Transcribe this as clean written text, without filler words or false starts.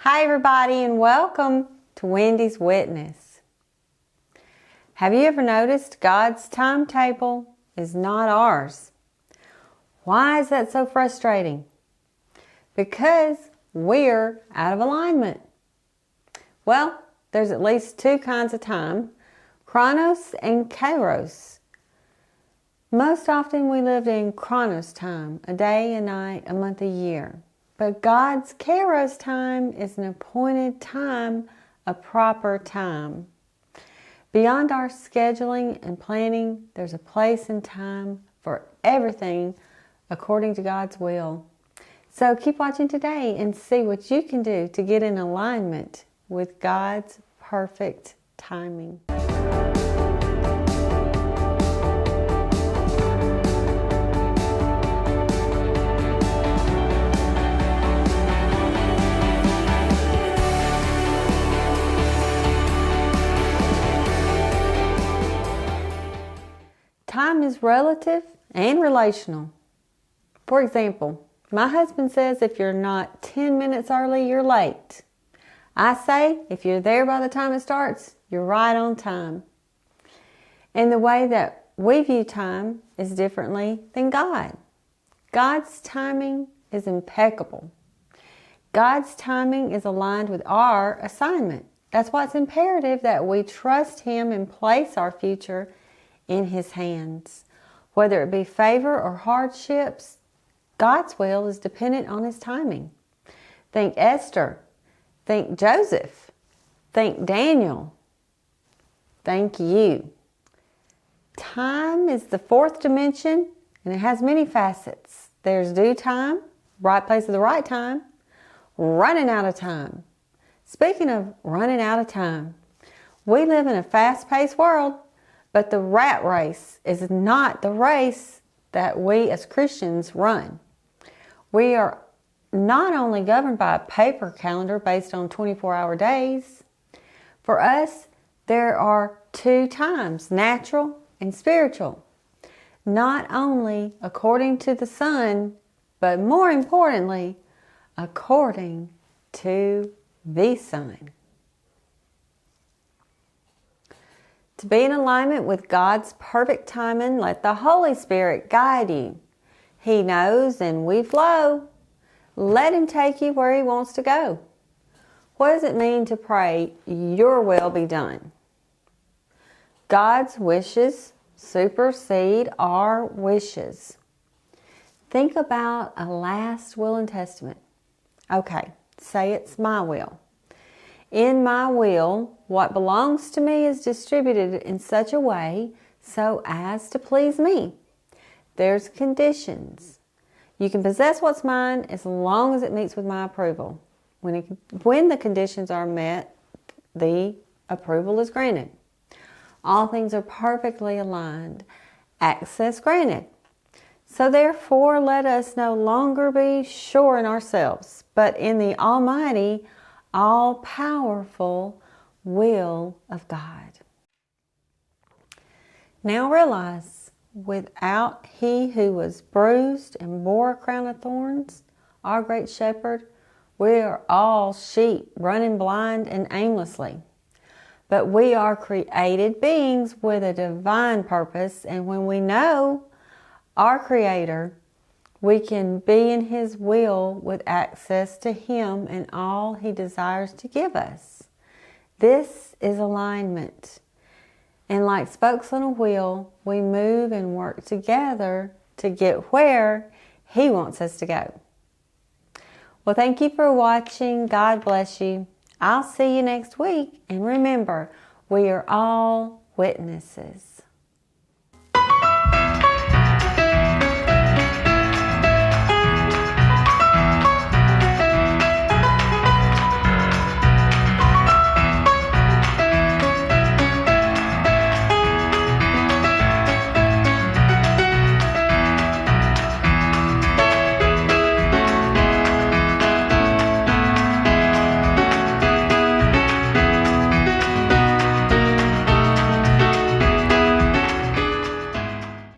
Hi everybody, and welcome to Wendy's Witness. Have you ever noticed God's timetable is not ours? Why is that so frustrating? Because we're out of alignment. Well, there's at least two kinds of time, Chronos and Kairos. Most often we live in Chronos time, a day, a night, a month, a year. But God's Kairos time is an appointed time, a proper time. Beyond our scheduling and planning, there's a place and time for everything according to God's will. So keep watching today and see what you can do to get in alignment with God's perfect timing. Time is relative and relational. For example, my husband says if you're not 10 minutes early, you're late. I say if you're there by the time it starts, you're right on time. And the way that we view time is differently than God. God's timing is impeccable. God's timing is aligned with our assignment. That's why it's imperative that we trust Him and place our future in His hands. Whether it be favor or hardships, God's will is dependent on His timing. Think Esther. Think Joseph. Think Daniel. Think you. Time is the fourth dimension, and it has many facets. There's due time, right place at the right time, running out of time. Speaking of running out of time, we live in a fast-paced world. But the rat race is not the race that we as Christians run. We are not only governed by a paper calendar based on 24-hour days. For us, there are two times, natural and spiritual. Not only according to the sun, but more importantly, according to the sun. To be in alignment with God's perfect timing, let the Holy Spirit guide you. He knows and we flow. Let Him take you where He wants to go. What does it mean to pray, your will be done? God's wishes supersede our wishes. Think about a last will and testament. Okay, say it's my will. In my will, what belongs to me is distributed in such a way so as to please me. There's conditions. You can possess what's mine as long as it meets with my approval. When the conditions are met, the approval is granted. All things are perfectly aligned. Access granted. So therefore, let us no longer be sure in ourselves, but in the Almighty, all-powerful will of God. Now realize, without He who was bruised and bore a crown of thorns, our great shepherd, we are all sheep running blind and aimlessly. But we are created beings with a divine purpose, and when we know our Creator, we can be in His will with access to Him and all He desires to give us. This is alignment. And like spokes on a wheel, we move and work together to get where He wants us to go. Well, thank you for watching. God bless you. I'll see you next week. And remember, we are all witnesses.